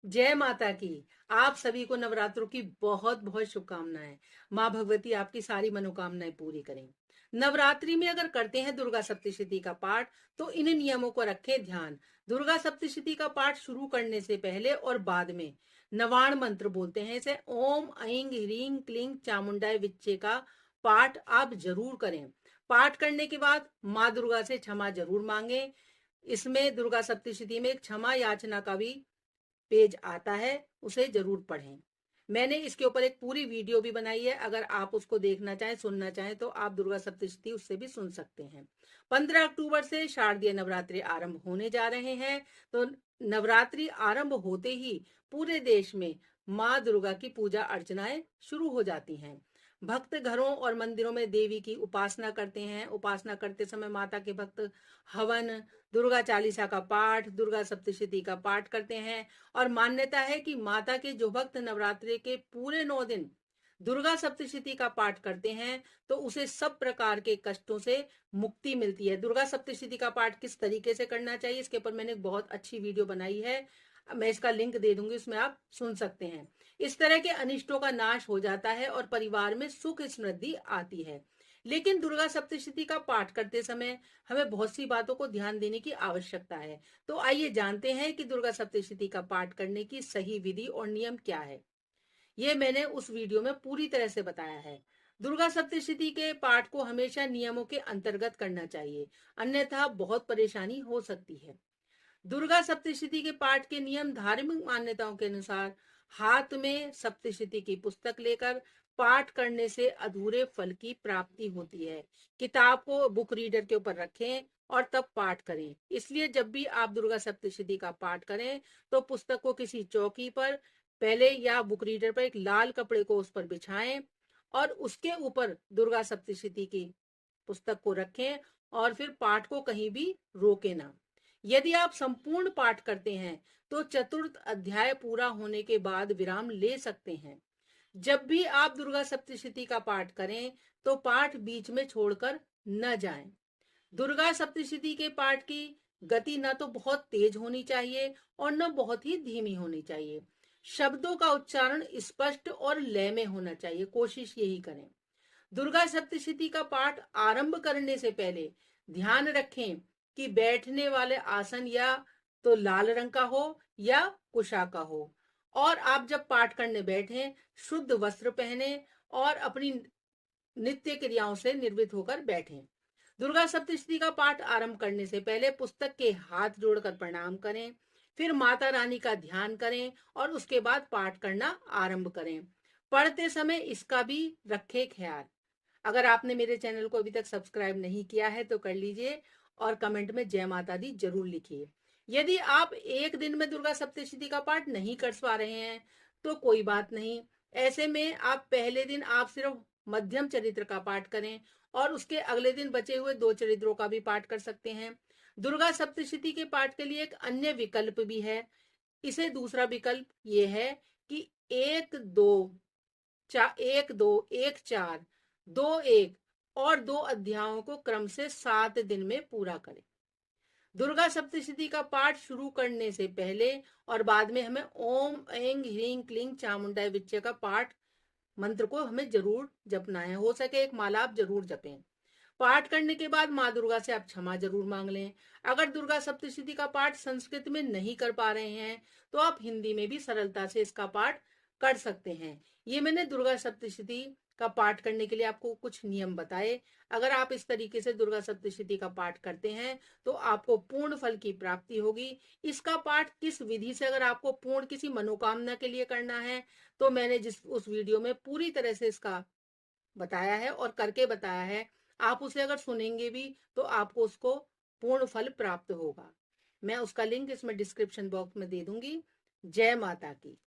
जय माता की। आप सभी को नवरात्रों की बहुत बहुत शुभकामनाएं। माँ भगवती आपकी सारी मनोकामनाएं पूरी करें। नवरात्रि में अगर करते हैं दुर्गा सप्तशती का पाठ तो इन नियमों को रखें ध्यान। दुर्गा सप्तशती का पाठ शुरू करने से पहले और बाद में नवाण मंत्र बोलते हैं, इसे ओम ऐं ह्रीं क्लीं चामुंडाय विच्चे का पाठ आप जरूर करें। पाठ करने के बाद माँ दुर्गा से क्षमा जरूर मांगे। इसमें दुर्गा सप्तशती में एक क्षमा याचना का भी पेज आता है, उसे जरूर पढ़ें। मैंने इसके ऊपर एक पूरी वीडियो भी बनाई है, अगर आप उसको देखना चाहें, सुनना चाहें तो आप दुर्गा सप्तशती उससे भी सुन सकते हैं। 15 अक्टूबर से शारदीय नवरात्रि आरंभ होने जा रहे हैं। तो नवरात्रि आरंभ होते ही पूरे देश में माँ दुर्गा की पूजा अर्चनाएं शुरू हो जाती हैं। भक्त घरों और मंदिरों में देवी की उपासना करते हैं। उपासना करते समय माता के भक्त हवन, दुर्गा चालीसा का पाठ, दुर्गा सप्तशती का पाठ करते हैं। और मान्यता है कि माता के जो भक्त नवरात्रि के पूरे 9 दिन दुर्गा सप्तशती का पाठ करते हैं तो उसे सब प्रकार के कष्टों से मुक्ति मिलती है। दुर्गा सप्तशती का पाठ किस तरीके से करना चाहिए, इसके ऊपर मैंने बहुत अच्छी वीडियो बनाई है, मैं इसका लिंक दे दूंगी, उसमें आप सुन सकते हैं। इस तरह के अनिष्टों का नाश हो जाता है और परिवार में सुख समृद्धि आती है। लेकिन दुर्गा सप्तशती का पाठ करते समय हमें बहुत सी बातों को ध्यान देने की आवश्यकता है। तो आइए जानते हैं कि दुर्गा सप्तशती का पाठ करने की सही विधि और नियम क्या है। ये मैंने उस वीडियो में पूरी तरह से बताया है। दुर्गा सप्तशती के पाठ को हमेशा नियमों के अंतर्गत करना चाहिए, अन्यथा बहुत परेशानी हो सकती है। दुर्गा सप्तशती के पाठ के नियम धार्मिक मान्यताओं के अनुसार हाथ में सप्तशती की पुस्तक लेकर पाठ करने से अधूरे फल की प्राप्ति होती है। किताब को बुक रीडर के ऊपर रखें और तब पाठ करें। इसलिए जब भी आप दुर्गा सप्तशती का पाठ करें तो पुस्तक को किसी चौकी पर पहले या बुक रीडर पर एक लाल कपड़े को उस पर बिछाएं और उसके ऊपर दुर्गा सप्तशती की पुस्तक को रखें और फिर पाठ को कहीं भी रोके ना। यदि आप संपूर्ण पाठ करते हैं तो चतुर्थ अध्याय पूरा होने के बाद विराम ले सकते हैं। जब भी आप दुर्गा सप्तशती का पाठ करें तो पाठ बीच में छोड़कर न जाएं। दुर्गा सप्तशती के पाठ की गति न तो बहुत तेज होनी चाहिए और न बहुत ही धीमी होनी चाहिए। शब्दों का उच्चारण स्पष्ट और लय में होना चाहिए, कोशिश यही करें। दुर्गा सप्तशती का पाठ आरंभ करने से पहले ध्यान रखें कि बैठने वाले आसन या तो लाल रंग का हो या कुशा का हो। और आप जब पाठ करने बैठे शुद्ध वस्त्र पहने और अपनी नित्य क्रियाओं से निर्वृत्त होकर बैठें। दुर्गा सप्तशती का पाठ आरंभ करने से पहले पुस्तक के हाथ जोड़कर प्रणाम करें, फिर माता रानी का ध्यान करें और उसके बाद पाठ करना आरंभ करें। पढ़ते समय इसका भी रखें ख्याल। अगर आपने मेरे चैनल को अभी तक सब्सक्राइब नहीं किया है तो कर लीजिए और कमेंट में जय माता दी जरूर लिखिए। यदि आप एक दिन में दुर्गा सप्तशती का पाठ नहीं कर पा रहे हैं तो कोई बात नहीं। ऐसे में आप पहले दिन आप सिर्फ मध्यम चरित्र का पाठ करें और उसके अगले दिन बचे हुए 2 चरित्रों का भी पाठ कर सकते हैं। दुर्गा सप्तशती के पाठ के लिए एक अन्य विकल्प भी है। इसे दूसरा विकल्प ये है कि 1-2 1-2 1-4 2-1 और 2 अध्यायों को क्रम से 7 दिन में पूरा करें। दुर्गा सप्तशती का पाठ शुरू करने से पहले और बाद में हमें ओम ऐं ह्रीं क्लीं चामुंडाय विच्चे का पाठ मंत्र को हमें जरूर जपना है। हो सके एक माला आप जरूर जपें। पाठ करने के बाद माँ दुर्गा से आप क्षमा जरूर मांग लें। अगर दुर्गा सप्तशती का पाठ संस्कृत में नहीं कर पा रहे हैं तो आप हिंदी में भी सरलता से इसका पाठ कर सकते हैं। ये मैंने दुर्गा सप्तशती का पाठ करने के लिए आपको कुछ नियम बताए। अगर आप इस तरीके से दुर्गा सप्तशती का पाठ करते हैं तो आपको पूर्ण फल की प्राप्ति होगी। इसका पाठ किस विधि से अगर आपको पूर्ण किसी मनोकामना के लिए करना है तो मैंने जिस उस वीडियो में पूरी तरह से इसका बताया है और करके बताया है। आप उसे अगर सुनेंगे भी तो आपको उसको पूर्ण फल प्राप्त होगा। मैं उसका लिंक इसमें डिस्क्रिप्शन बॉक्स में दे दूंगी। जय माता की।